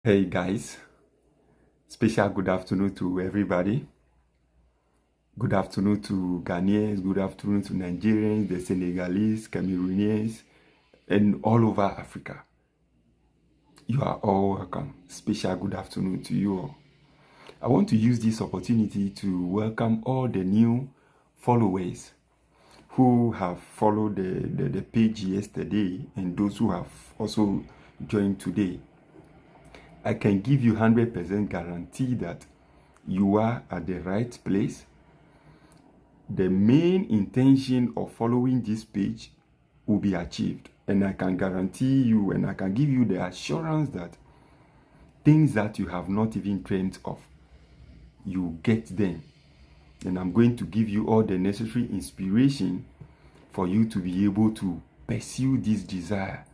Hey guys, special good afternoon to everybody. Good afternoon to Ghanaians, good afternoon to Nigerians, the Senegalese, Cameroonians, and all over Africa. You are all welcome. Special good afternoon to you all. I want to use this opportunity to welcome all the new followers who have followed the page yesterday and those who have also joined today. I can give you 100% guarantee that you are at the right place. The main intention of following this page will be achieved. And I can guarantee you and I can give you the assurance that things that you have not even dreamt of, you get them. And I'm going to give you all the necessary inspiration for you to be able to pursue this desire.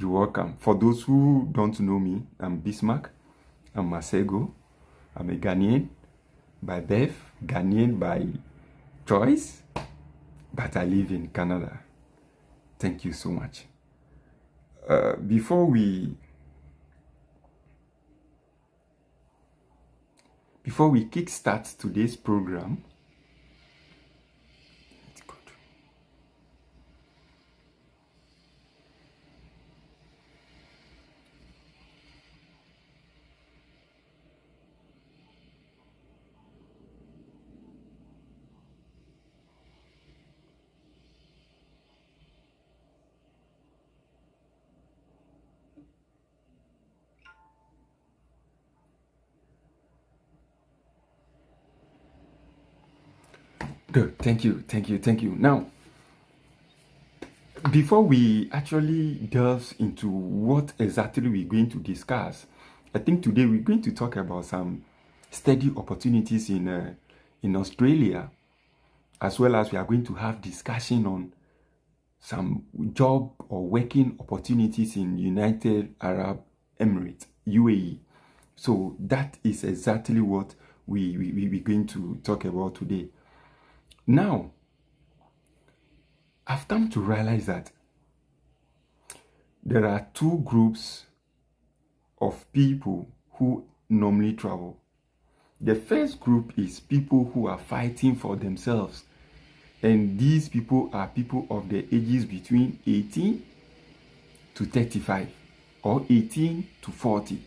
You're welcome. For those who don't know me, I'm Bismarck. I'm Marsego. I'm a Ghanaian by birth, Ghanaian by choice, but I live in Canada. Thank you so much. Before we kickstart today's program, good. Thank you. Now, before we actually delve into what exactly we're going to discuss, I think today we're going to talk about some study opportunities in Australia, as well as we are going to have discussion on some job or working opportunities in United Arab Emirates, UAE. So that is exactly what we're going to talk about today. Now, I've come to realize that there are two groups of people who normally travel. The first group is people who are fighting for themselves. And these people are people of the ages between 18 to 35 or 18 to 40.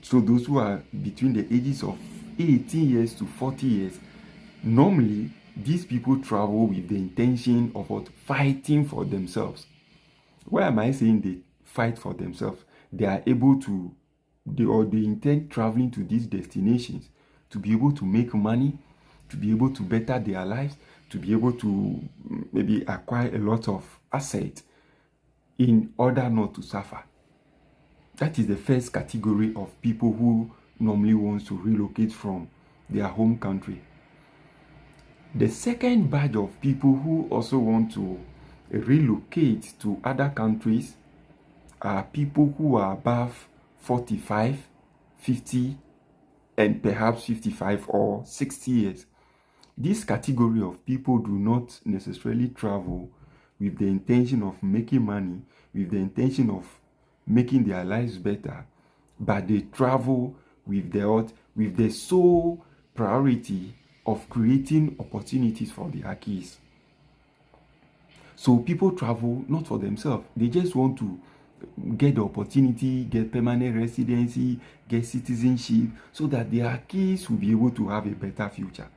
So those who are between the ages of 18 years to 40 years, normally these people travel with the intention of what? Fighting for themselves. Why am I saying they fight for themselves? They are able to, they intend traveling to these destinations to be able to make money, to be able to better their lives, to be able to maybe acquire a lot of assets in order not to suffer. That is the first category of people who normally want to relocate from their home country. The second batch of people who also want to relocate to other countries are people who are above 45, 50, and perhaps 55 or 60 years. This category of people do not necessarily travel with the intention of making money, with the intention of making their lives better, but they travel with the sole priority of creating opportunities for their kids. So people travel not for themselves. They just want to get the opportunity, get permanent residency, get citizenship, so that their kids will be able to have a better future.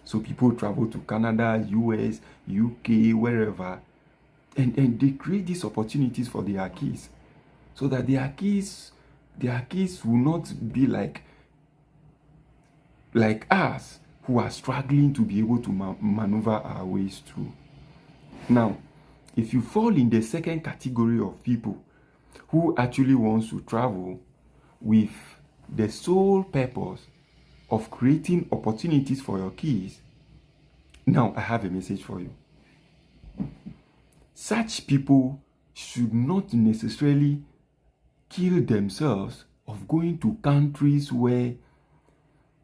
So people travel to Canada, US, UK, wherever, and they create these opportunities for their kids, so that their kids will not be like us, who are struggling to be able to maneuver our ways through. Now, if you fall in the second category of people who actually wants to travel with the sole purpose of creating opportunities for your kids, now I have a message for you. Such people should not necessarily kill themselves of going to countries where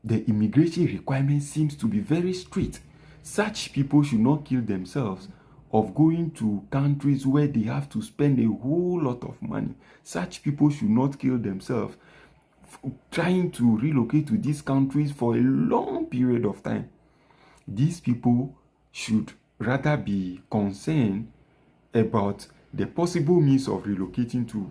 the immigration requirement seems to be very strict. Such people should not kill themselves of going to countries where they have to spend a whole lot of money. Such people should not kill themselves trying to relocate to these countries for a long period of time. These people should rather be concerned about the possible means of relocating to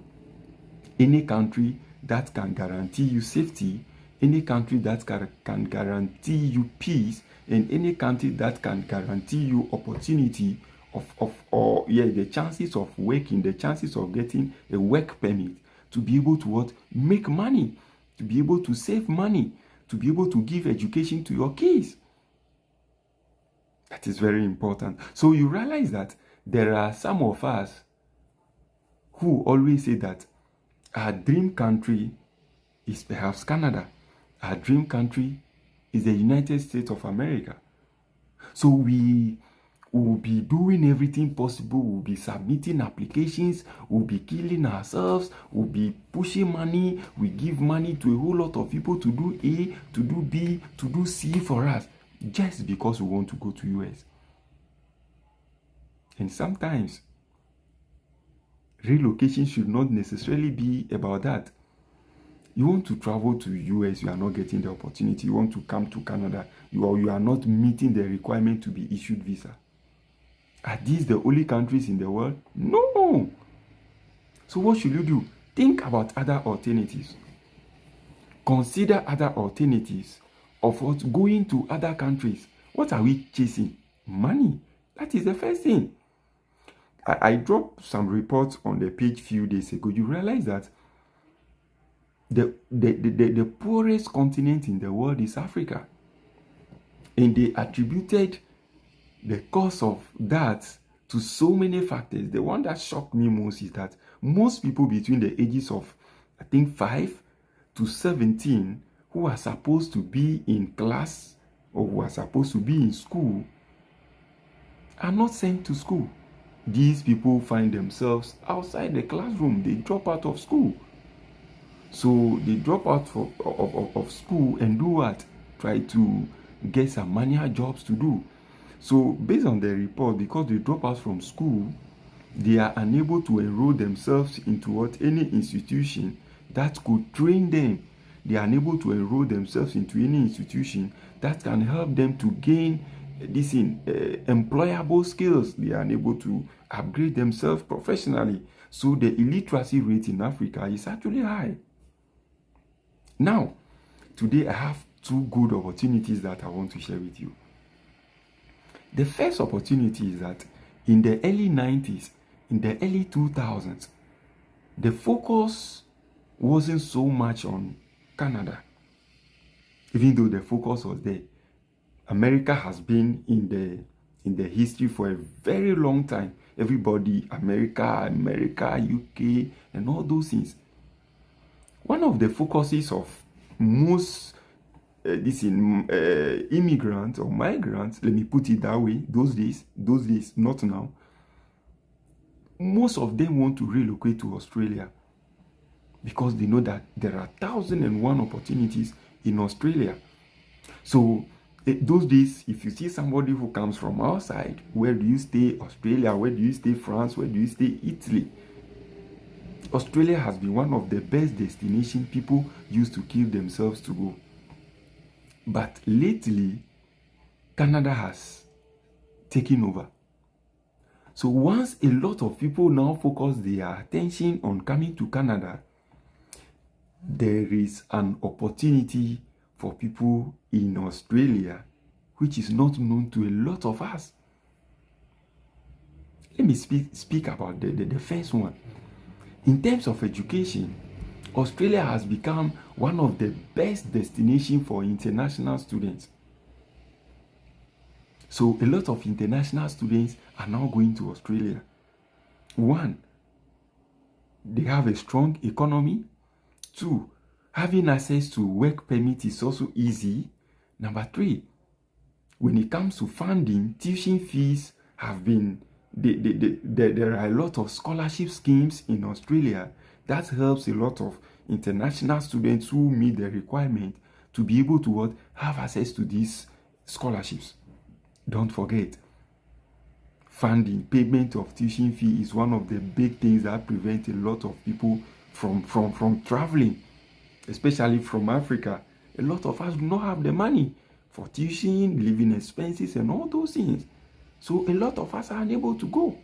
any country that can guarantee you safety, any country that can guarantee you peace, and any country that can guarantee you opportunity the chances of working, the chances of getting a work permit, to be able to make money, to be able to save money, to be able to give education to your kids. That is very important. So you realize that there are some of us who always say that our dream country is perhaps Canada. Our dream country is the United States of America. So we will be doing everything possible. We'll be submitting applications. We'll be killing ourselves. We'll be pushing money. We give money to a whole lot of people to do A, to do B, to do C for us, just because we want to go to US. And sometimes relocation should not necessarily be about that. You want to travel to US, you are not getting the opportunity. You want to come to Canada, you are not meeting the requirement to be issued visa. Are these the only countries in the world? No. So what should you do? Think about other alternatives. Consider other alternatives of what going to other countries. What are we chasing? Money. That is the first thing. I dropped some reports on the page few days ago. You realize that the poorest continent in the world is Africa. And they attributed the cause of that to so many factors. The one that shocked me most is that most people between the ages of, I think, 5 to 17 who are supposed to be in class or who are supposed to be in school are not sent to school. These people find themselves outside the classroom. They drop out of school. So they drop out of school and do what? Try to get some manual jobs to do. So based on the report, because they drop out from school, they are unable to enroll themselves into any institution that could train them. They are unable to enroll themselves into any institution that can help them to gain employable skills. They are unable to upgrade themselves professionally. So the illiteracy rate in Africa is actually high. Now, today I have 2 good opportunities that I want to share with you. The first opportunity is that in the early 90s, in the early 2000s, the focus wasn't so much on Canada, even though the focus was there. America has been in the history for a very long time. Everybody, America, UK, and all those things. One of the focuses of most immigrants or migrants, let me put it that way, those days, not now, most of them want to relocate to Australia because they know that there are 1,001 opportunities in Australia. So those days, if you see somebody who comes from outside, where do you stay? Australia. Where do you stay? France. Where do you stay? Italy. Australia has been one of the best destinations people used to kill themselves to go. But lately, Canada has taken over. So once a lot of people now focus their attention on coming to Canada, there is an opportunity for people in Australia which is not known to a lot of us. Let me speak about the first one. In terms of education, Australia has become one of the best destinations for international students. So a lot of international students are now going to Australia. 1, they have a strong economy. 2, having access to work permit is also easy. Number 3, when it comes to funding, tuition fees have been, there are a lot of scholarship schemes in Australia that helps a lot of international students who meet the requirement to be able to have access to these scholarships. Don't forget, funding, payment of tuition fee is one of the big things that prevent a lot of people from traveling, especially from Africa. A lot of us do not have the money for tuition, living expenses, and all those things. So a lot of us are unable to go.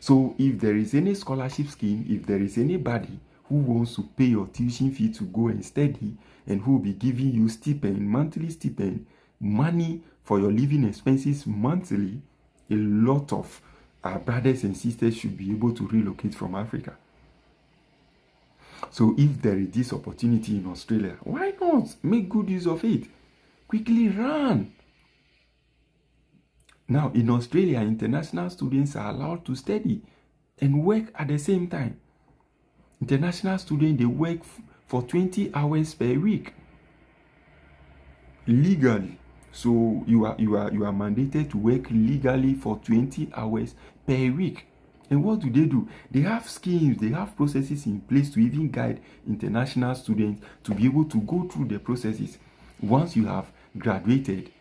So if there is any scholarship scheme, if there is anybody who wants to pay your tuition fee to go and study, and who will be giving you stipend, monthly stipend, money for your living expenses monthly, a lot of our brothers and sisters should be able to relocate from Africa. So if there is this opportunity in Australia, why not make good use of it? Quickly run. Now, in Australia, international students are allowed to study and work at the same time. International students, they work for 20 hours per week legally. So you are mandated to work legally for 20 hours per week. And what do? They have schemes, they have processes in place to even guide international students to be able to go through the processes. Once you have graduated,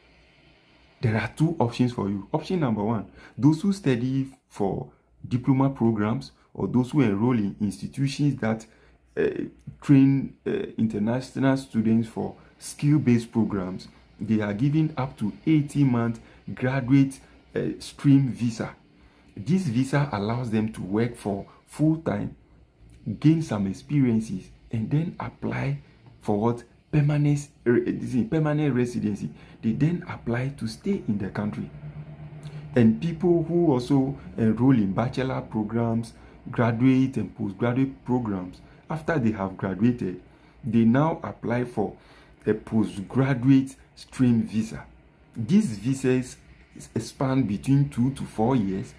there are two options for you. Option number one, those who study for diploma programs, or those who enroll in institutions that train international students for skill-based programs, they are given up to 18-month graduate stream visa. This visa allows them to work for full-time, gain some experiences, and then apply for what? Permanent residency. They then apply to stay in the country. And people who also enroll in bachelor programs, graduate and postgraduate programs, after they have graduated, they now apply for a postgraduate stream visa. These visas span between 2 to 4 years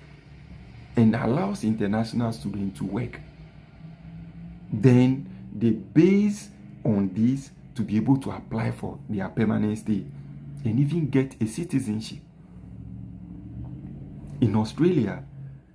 and allows international students to work. Then they base on this to be able to apply for their permanent stay and even get a citizenship. In Australia,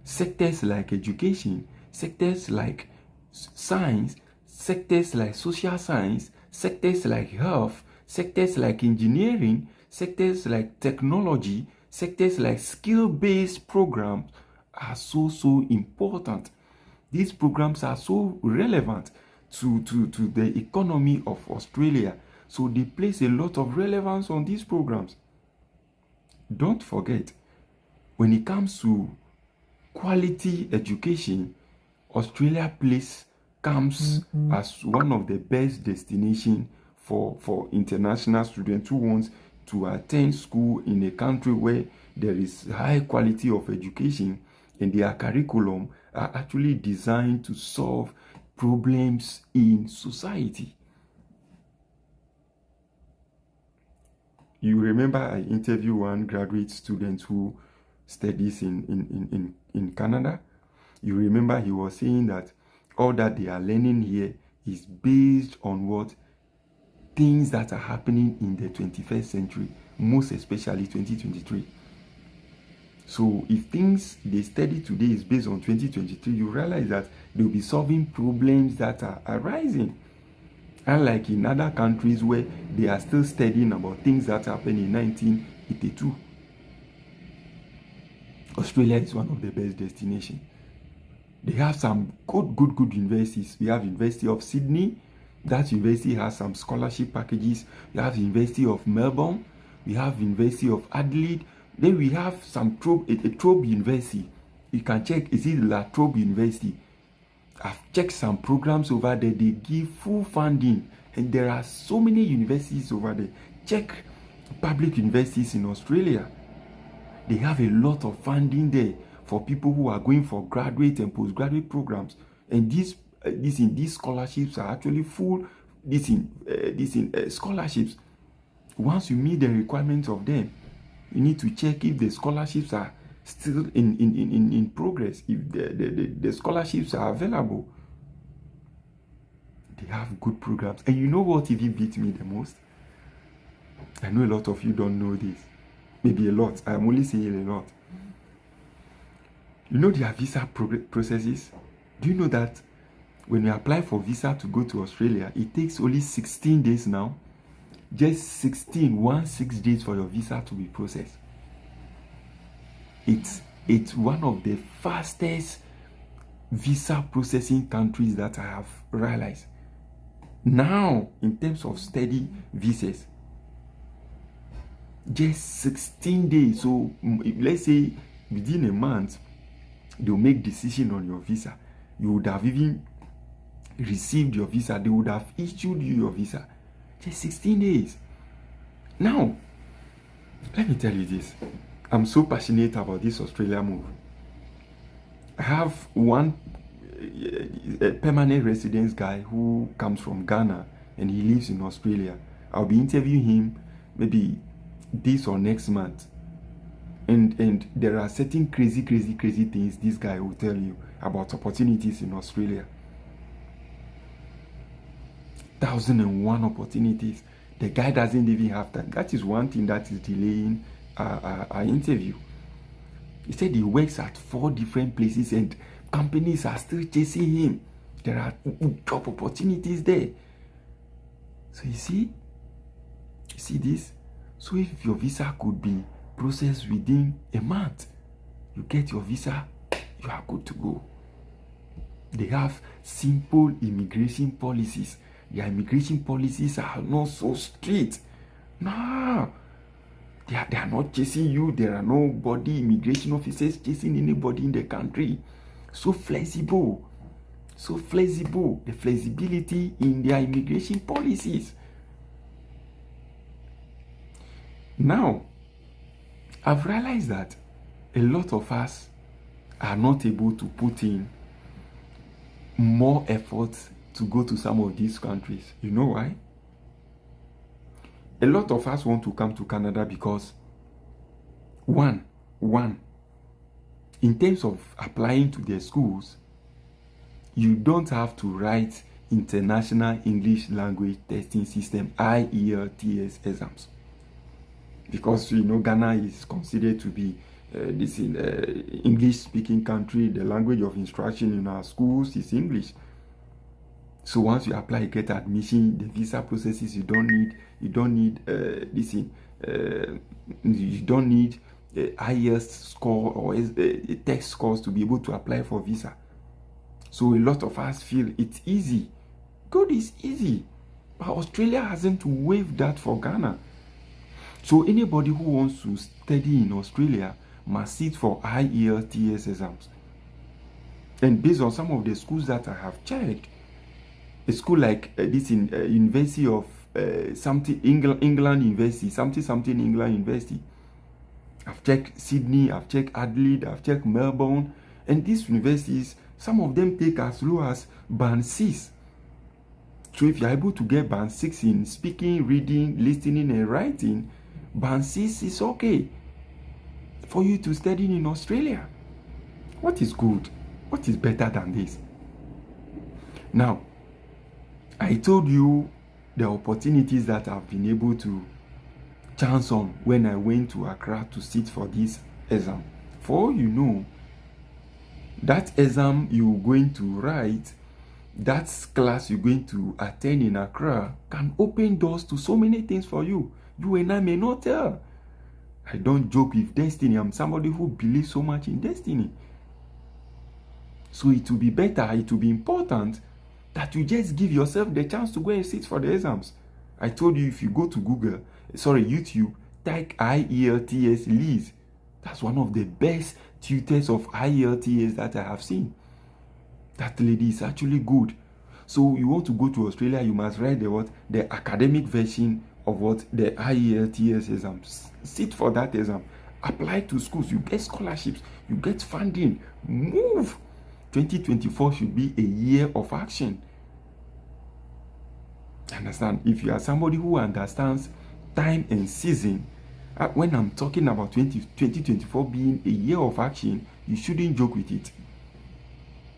sectors like education, sectors like science, sectors like social science, sectors like health, sectors like engineering, sectors like technology, sectors like skill-based programs are so important. These programs are so relevant to the economy of Australia. So they place a lot of relevance on these programs. Don't forget, when it comes to quality education, Australia comes as one of the best destinations for international students who want to attend school in a country where there is high quality of education, and their curriculum are actually designed to solve problems in society. You remember I interviewed one graduate student who studies in Canada. You remember he was saying that all that they are learning here is based on what? Things that are happening in the 21st century, most especially 2023. So if things they study today is based on 2023, you realize that they'll be solving problems that are arising. Unlike in other countries where they are still studying about things that happened in 1982. Australia is one of the best destinations. They have some good universities. We have University of Sydney. That university has some scholarship packages. We have the University of Melbourne. We have University of Adelaide. Then we have some Trobe University. You can check, is it La Trobe University? I've checked some programs over there. They give full funding. And there are so many universities over there. Check public universities in Australia. They have a lot of funding there for people who are going for graduate and postgraduate programs. And these scholarships are actually full. These scholarships. Once you meet the requirements of them, you need to check if the scholarships are still in progress, if the scholarships are available. They have good programs. And you know what even beats me the most? I know a lot of you don't know this. Maybe a lot. I'm only saying a lot. You know their visa processes? Do you know that when you apply for visa to go to Australia, it takes only 16 days now? Just 16 days for your visa to be processed. It's It's one of the fastest visa processing countries that I have realized. Now, in terms of study visas, just 16 days. So let's say within a month, they'll make decision on your visa. You would have even received your visa. They would have issued you your visa. Just 16 days. Now, let me tell you this. I'm so passionate about this Australia move. I have one permanent residence guy who comes from Ghana and he lives in Australia. I'll be interviewing him maybe this or next month. And there are certain crazy things this guy will tell you about opportunities in Australia. 1,001 opportunities. The guy doesn't even have that. That is one thing that is delaying our interview. He said he works at 4 different places and companies are still chasing him. There are job opportunities there. So you see this? So if your visa could be processed within a month, you get your visa, you are good to go. They have simple immigration policies. Their immigration policies are not so strict. No. They are not chasing you. There are nobody, immigration officers chasing anybody in the country. So flexible. So flexible. The flexibility in their immigration policies. Now, I've realized that a lot of us are not able to put in more effort to go to some of these countries. You know why? A lot of us want to come to Canada because one, in terms of applying to their schools, you don't have to write International English Language Testing System IELTS exams, because Ghana is considered to be this English-speaking country. The language of instruction in our schools is English. So once you apply, you get admission. The visa processes, you don't need IELTS score or test scores to be able to apply for visa. So a lot of us feel it's easy. God is easy, but Australia hasn't waived that for Ghana. So anybody who wants to study in Australia must sit for IELTS exams. And based on some of the schools that I have checked, a school like University of England University, England University. I've checked Sydney, I've checked Adelaide, I've checked Melbourne, and these universities, some of them take as low as band 6. So if you're able to get band 6 in speaking, reading, listening, and writing, band 6 is okay for you to study in Australia. What is good? What is better than this? Now, I told you the opportunities that I've been able to chance on when I went to Accra to sit for this exam. For all you know, that exam you're going to write, that class you're going to attend in Accra can open doors to so many things for you. You and I may not tell. I don't joke with destiny. I'm somebody who believes so much in destiny. So it will be better, it will be important that you just give yourself the chance to go and sit for the exams. I told you, if you go to YouTube, type IELTS Liz. That's one of the best tutors of IELTS that I have seen. That lady is actually good. So you want to go to Australia, you must write the academic version of the IELTS exams. Sit for that exam. Apply to schools. You get scholarships. You get funding. Move. 2024 should be a year of action. Understand? If you are somebody who understands time and season, when I'm talking about 2024 being a year of action, you shouldn't joke with it.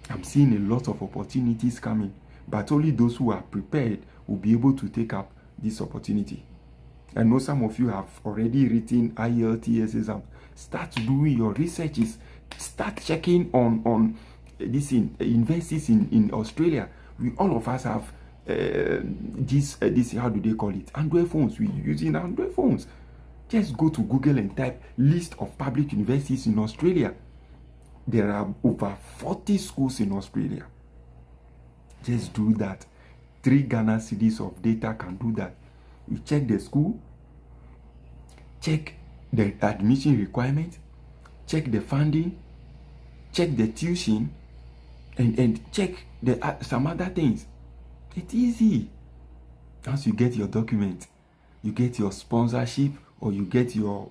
I'm seeing a lot of opportunities coming, but only those who are prepared will be able to take up this opportunity. I know some of you have already written IELTS exams. Start doing your researches. Start checking on universities in Australia. We all of us have this how do they call it, Android phones. We're using Android phones. Just go to Google and type list of public universities in Australia. There are over 40 schools in Australia. Just do that. 3 Ghana cedis of data can do that. You check the school, check the admission requirement, check the funding, check the tuition, and check some other things. It's easy. Once you get your document, you get your sponsorship, or you get your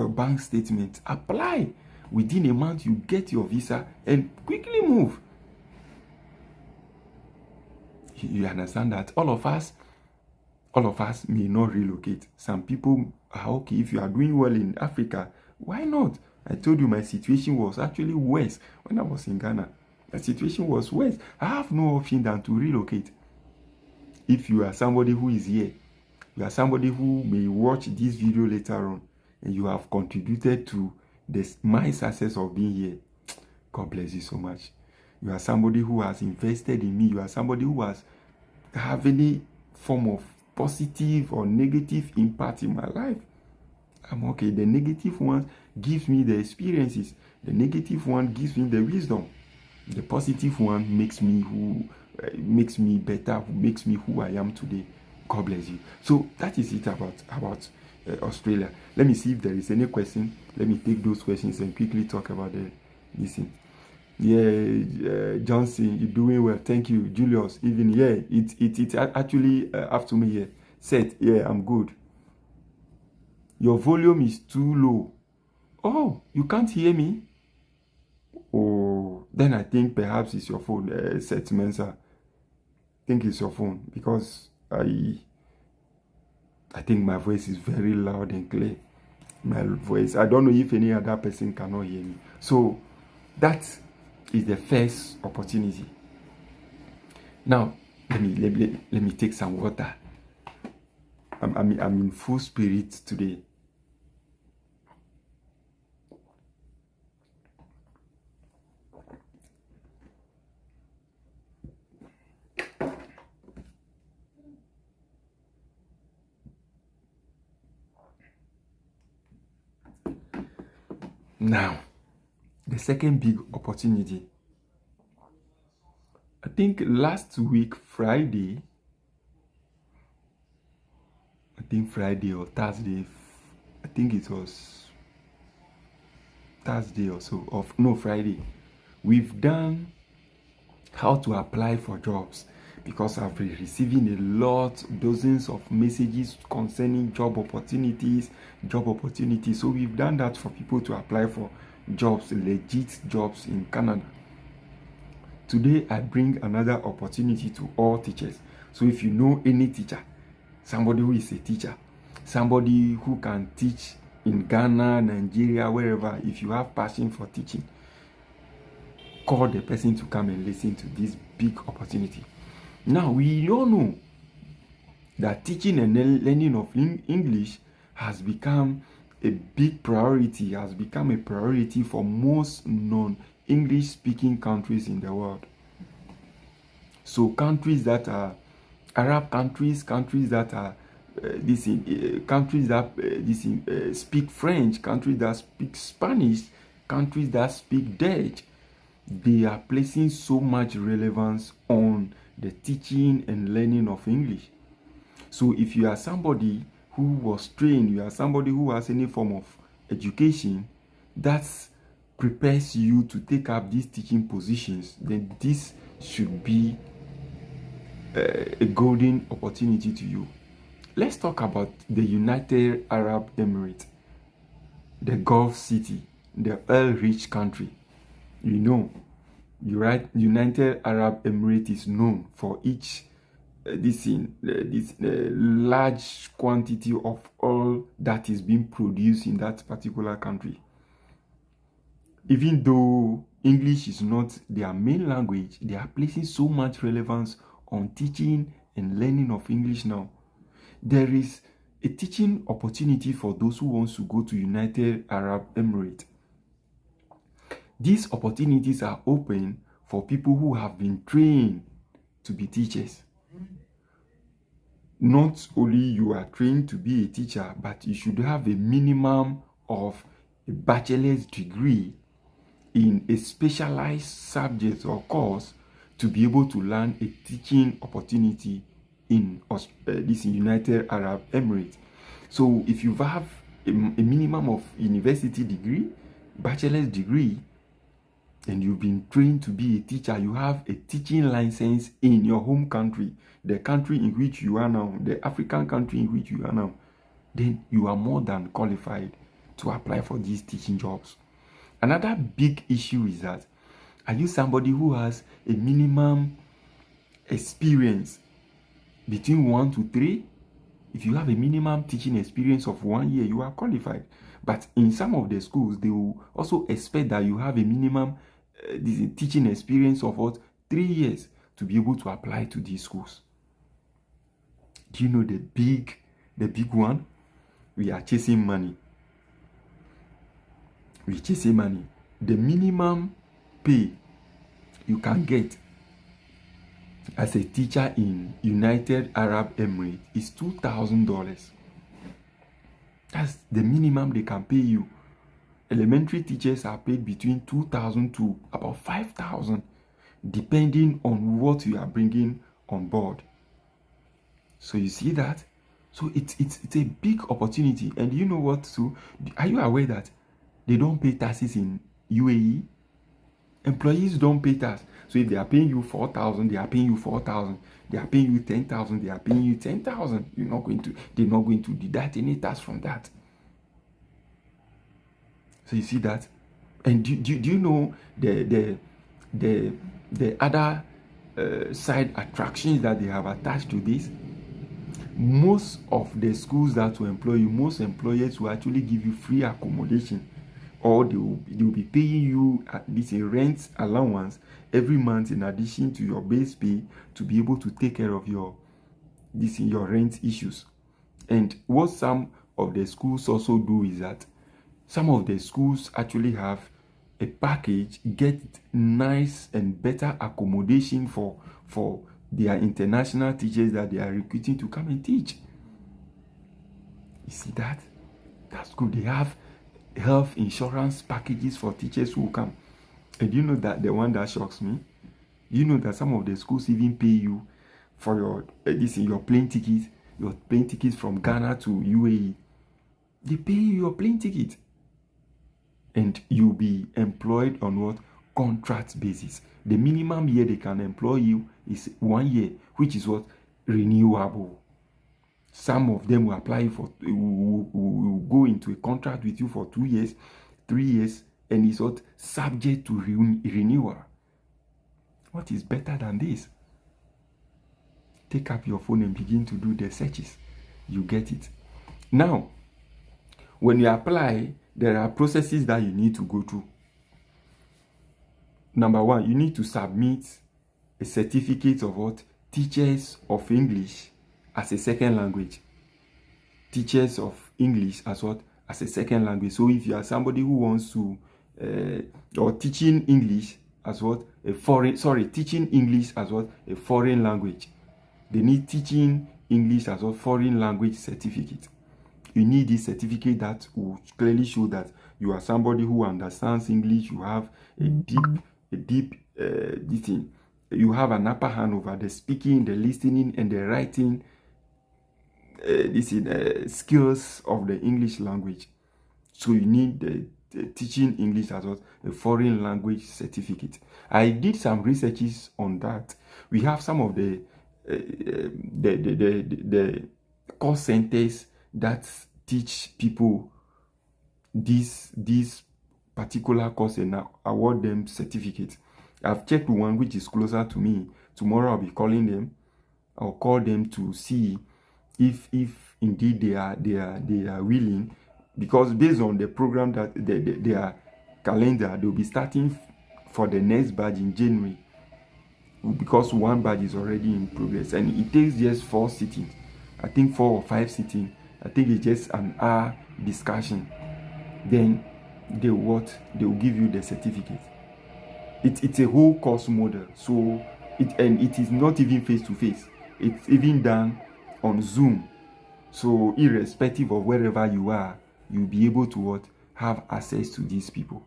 bank statement, apply. Within a month, you get your visa and quickly move. You understand that all of us may not relocate. Some people are okay. If you are doing well in Africa, why not? I told you my situation was actually worse when I was in Ghana. The situation was worse. I have no option than to relocate. If you are somebody who is here, you are somebody who may watch this video later on, and you have contributed to my success of being here, God bless you so much. You are somebody who has invested in me. You are somebody who has have any form of positive or negative impact in my life. I'm okay. The negative one gives me the experiences. The negative one gives me the wisdom. The positive one makes me better, makes me who I am today. God bless you. So that is it about Australia. Let me see if there is any question. Let me take those questions and quickly talk about this thing. Yeah, Johnson, you're doing well. Thank you, Julius. Even it's actually after me here. Seth, yeah, I'm good. Your volume is too low. Oh, you can't hear me? Oh, then I think perhaps it's your phone, Seth Mensa. I think it's your phone, because I think my voice is very loud and clear. My voice. I don't know if any other person cannot hear me. So that is the first opportunity. Now let me take some water. I'm in full spirit today. Now, the second big opportunity. I think last week, Friday or Thursday, I think it was Thursday or so, Friday, we've done how to apply for jobs, because I've been receiving dozens of messages concerning job opportunities. So we've done that for people to apply for jobs, legit jobs in Canada. Today, I bring another opportunity to all teachers. So if you know any teacher, somebody who is a teacher, somebody who can teach in Ghana, Nigeria, wherever, if you have passion for teaching, call the person to come and listen to this big opportunity. Now, we all know that teaching and learning of English has become a big priority, has become a priority for most non-English speaking countries in the world. So countries that are Arab countries, countries that are speak French, countries that speak Spanish, countries that speak Dutch, they are placing so much relevance on the teaching and learning of English. So if you are somebody who was trained, you are somebody who has any form of education that prepares you to take up these teaching positions, then this should be a golden opportunity to you. Let's talk about the United Arab Emirates, the Gulf city, the oil-rich country. You know, United Arab Emirates is known for this large quantity of oil that is being produced in that particular country. Even though English is not their main language, they are placing so much relevance on teaching and learning of English now. There is a teaching opportunity for those who want to go to United Arab Emirates. These opportunities are open for people who have been trained to be teachers. Not only you are trained to be a teacher, but you should have a minimum of a bachelor's degree in a specialized subject or course to be able to learn a teaching opportunity in this United Arab Emirates. So if you have a minimum of university degree, bachelor's degree, and you've been trained to be a teacher, you have a teaching license in your home country, the country in which you are now, the African country in which you are now, then you are more than qualified to apply for these teaching jobs. Another big issue is that, are you somebody who has a minimum experience between 1 to 3? If you have a minimum teaching experience of 1 year, you are qualified. But in some of the schools, they will also expect that you have a minimum teaching experience of 3 years to be able to apply to these schools. Do you know the big one? We are chasing money. We're chasing money. The minimum pay you can get as a teacher in United Arab Emirates is $2,000. That's the minimum they can pay you. Elementary teachers are paid between $2,000 to about $5,000, depending on what you are bringing on board. So you see that? So it's a big opportunity. And you know what too? Are you aware that they don't pay taxes in UAE? Employees don't pay tax. So if they are paying you 4,000, they are paying you 4,000. They are paying you 10,000, they are paying you 10,000. They're not going to deduct any tax from that. So you see that? And do you know the other side attractions that they have attached to this? Most of the schools that will employ you, most employers will actually give you free accommodation, or they will be paying you at least a rent allowance every month in addition to your base pay to be able to take care of your rent issues. And what some of the schools also do is that some of the schools actually have a package, get nice and better accommodation for their international teachers that they are recruiting to come and teach. You see that? That's good. They have health insurance packages for teachers who come. And you know that the one that shocks me, you know that some of the schools even pay you for your plane tickets from Ghana to UAE. They pay you your plane ticket, and you'll be employed on what? Contract basis. The minimum year they can employ you is 1 year, which is what? Renewable. Some of them will apply will go into a contract with you for 2 years, 3 years, and it's what? Subject to renewal. What is better than this? Take up your phone and begin to do the searches. You get it. Now, when you apply, there are processes that you need to go through. Number one, you need to submit a certificate of what? Teachers of English as a second language. Teachers of English as what? As a second language. So if you are somebody who wants to, or teaching English as what? Teaching English as what? A foreign language. They need teaching English as a foreign language certificate. You need this certificate that will clearly show that you are somebody who understands English. You have a deep this thing. You have an upper hand over the speaking, the listening, and the writing skills of the English language. So you need the teaching English as well, a foreign language certificate. I did some researches on that. We have some of the course centers that teach people this particular course and award them certificates. I've checked one which is closer to me. Tomorrow I'll be calling them. I'll call them to see if indeed they are willing, because based on the program that their calendar, they'll be starting for the next batch in January, because one batch is already in progress, and it takes just 4 sittings. I think 4 or 5 sittings. I think it's just an hour discussion. Then they will give you the certificate. It's a whole course model. So it is not even face to face. It's even done on Zoom. So irrespective of wherever you are, you'll be able to have access to these people.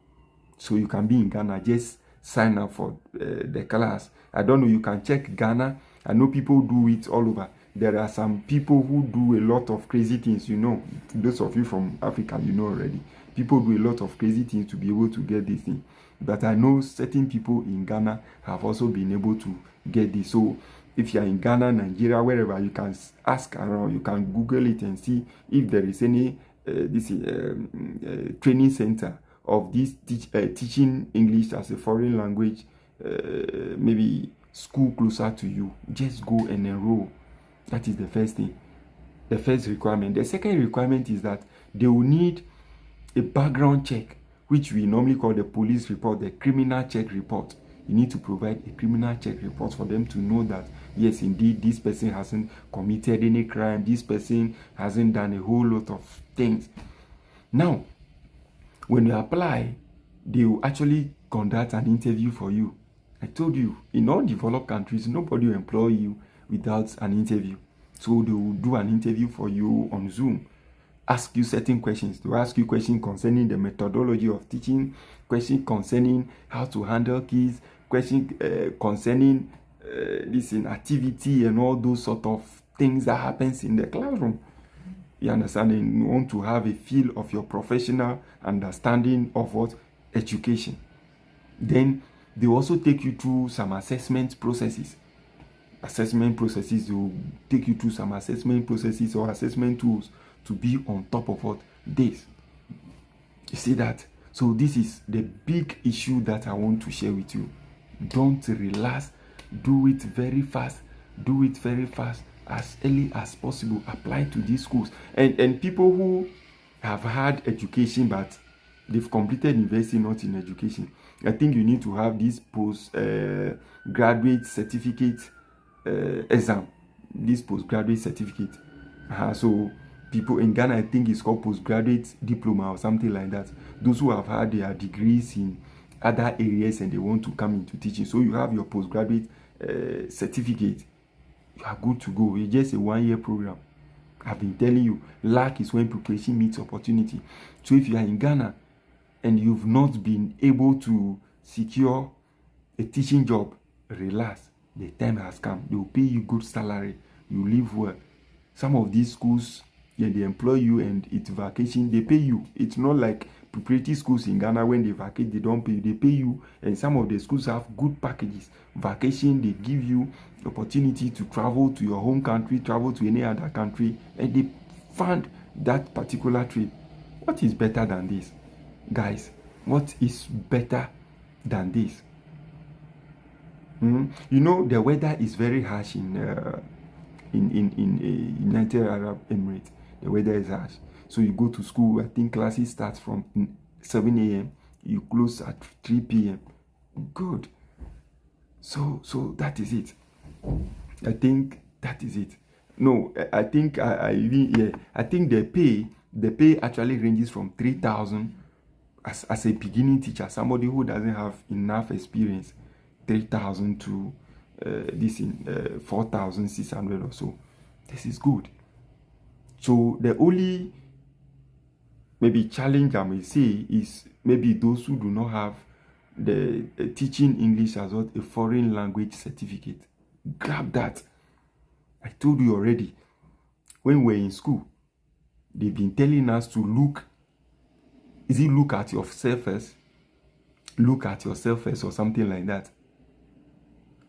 So you can be in Ghana, just sign up for the class. I don't know, you can check Ghana. I know people do it all over. There are some people who do a lot of crazy things, you know. Those of you from Africa, you know already. People do a lot of crazy things to be able to get this thing. But I know certain people in Ghana have also been able to get this. So if you are in Ghana, Nigeria, wherever, you can ask around, you can Google it and see if there is any training center of this teaching English as a foreign language, maybe school closer to you. Just go and enroll. That is the first thing, the first requirement. The second requirement is that they will need a background check, which we normally call the police report, the criminal check report. You need to provide a criminal check report for them to know that, yes, indeed, this person hasn't committed any crime. This person hasn't done a whole lot of things. Now, when you apply, they will actually conduct an interview for you. I told you, in all developed countries, nobody will employ you without an interview. So they will do an interview for you on Zoom, ask you certain questions. They will ask you questions concerning the methodology of teaching, questions concerning how to handle kids, questions concerning this in activity and all those sort of things that happens in the classroom. You understand? And you want to have a feel of your professional understanding of what education. Then they also take you through some assessment processes. They will take you through some assessment processes or assessment tools to be on top of what this. You see that? So this is the big issue that I want to share with you. Don't relax. Do it very fast. Do it very fast, as early as possible. Apply to these schools. And people who have had education but they've completed university not in education, I think you need to have this postgraduate certificate exam. This postgraduate certificate. So people in Ghana, I think it's called postgraduate diploma or something like that. Those who have had their degrees in other areas and they want to come into teaching. So you have your postgraduate certificate. You are good to go. It's just a 1-year program. I've been telling you, luck is when preparation meets opportunity. So if you are in Ghana and you've not been able to secure a teaching job, relax. The time has come. They will pay you good salary. You live well. Some of these schools, yeah, they employ you and it's vacation. They pay you. It's not like preparatory schools in Ghana, when they vacate, they don't pay you. They pay you. And some of the schools have good packages. Vacation, they give you opportunity to travel to your home country, travel to any other country, and they fund that particular trip. What is better than this? Guys, what is better than this? You know, the weather is very harsh in United Arab Emirates. The weather is harsh. So you go to school, I think classes start from 7 a.m. You close at 3 p.m. Good. So that is it. I think that is it. No, I think I think the pay actually ranges from 3,000 as a beginning teacher, somebody who doesn't have enough experience, 3,000 to 4,600 or so. This is good. So the only maybe challenge I may say is maybe those who do not have the teaching English as well, a foreign language certificate. Grab that. I told you already, when we're in school, they've been telling us to look at yourself first? Look at yourself first or something like that.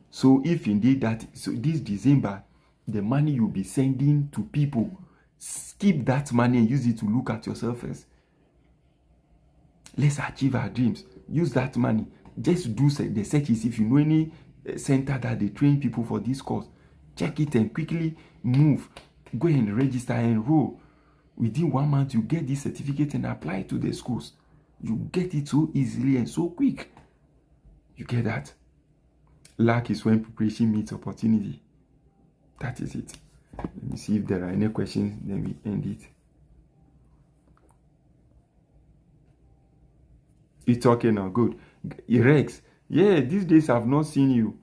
So if indeed so this December, the money you'll be sending to people, skip that money and use it to look at yourself first. Let's achieve our dreams. Use that money. Just do the searches. If you know any center that they train people for this course, check it and quickly move. Go and register and enroll. Within 1 month, you get this certificate and apply it to the schools. You get it so easily and so quick. You get that? Luck is when preparation meets opportunity. That is it. Let me see if there are any questions. Then we end it. You're talking now. Good. Rex. Yeah, these days I've not seen you.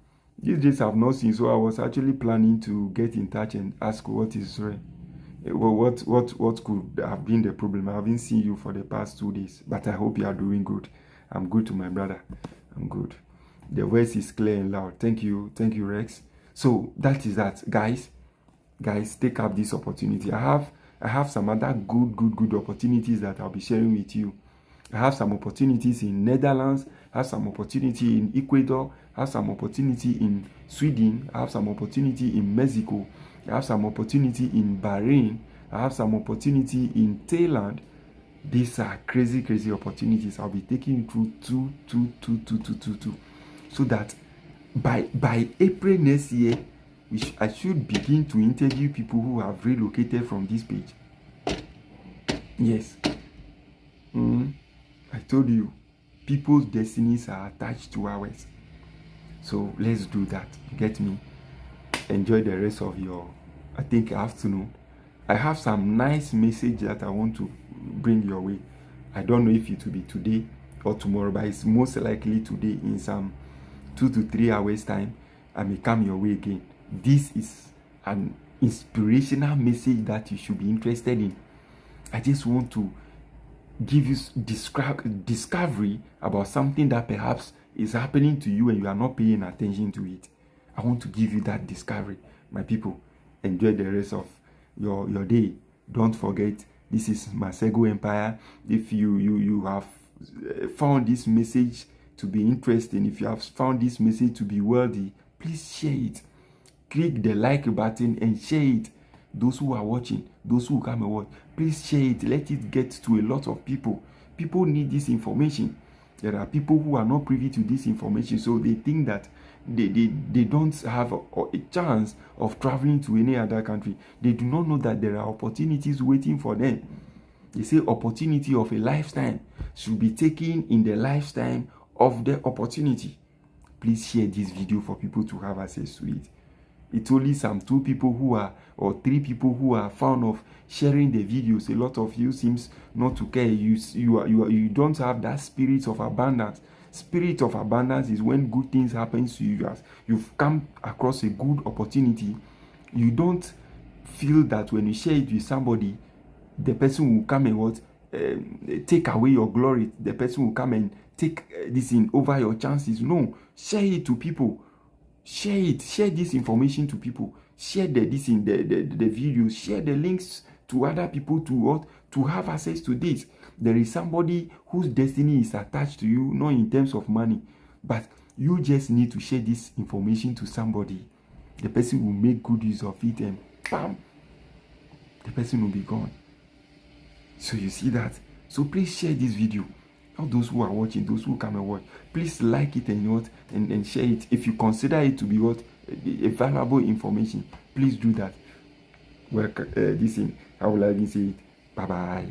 So I was actually planning to get in touch and ask what is right. What could have been the problem? I haven't seen you for the past 2 days, but I hope you are doing good. I'm good to my brother. I'm good. The voice is clear and loud. Thank you, Rex. So that is that, guys. Take up this opportunity. I have some other good opportunities that I'll be sharing with you. I have some opportunities in Netherlands. I have some opportunity in Ecuador. I have some opportunity in Sweden. I have some opportunity in Mexico. I have some opportunity in Bahrain. I have some opportunity in Thailand. These are crazy opportunities. I'll be taking you through two, so that by April next year, I should begin to interview people who have relocated from this page. Yes. I told you, people's destinies are attached to ours. So let's do that. Get me? Enjoy the rest of your, I think, afternoon. I have some nice message that I want to bring your way. I don't know if it will be today or tomorrow, but it's most likely today. In some 2 to 3 hours time, I may come your way again. This is an inspirational message that you should be interested in. I just want to give you discovery about something that perhaps is happening to you and you are not paying attention to it. I want to give you that discovery. My people, enjoy the rest of your day. Don't forget, this is Marsego Empire. If you have found this message to be interesting, if you have found this message to be worthy, please share it. Click the like button and share it. Those who are watching, those who come and watch, please share it. Let it get to a lot of people. People need this information. There are people who are not privy to this information, so they think that they don't have a chance of traveling to any other country. They do not know that there are opportunities waiting for them. They say opportunity of a lifetime should be taken in the lifetime of the opportunity. Please share this video for people to have access to it. It's only some 2 people who are, or 3 people who are fond of sharing the videos. A lot of you seems not to care. You don't have that spirit of abundance. Spirit of abundance is when good things happen to you. As you've come across a good opportunity, you don't feel that when you share it with somebody, the person will come and take away your glory. The person will come and take this in over your chances. No, share it to people. Share it. Share this information to people. Share the videos. Share the links to other people to have access to this. There is somebody whose destiny is attached to you, not in terms of money, but you just need to share this information to somebody. The person will make good use of it, and bam, the person will be gone. So you see that? So please share this video. All those who are watching, those who come and watch, please like it and share it. If you consider it to be a valuable information, please do that. Well, I will even say it. Bye bye.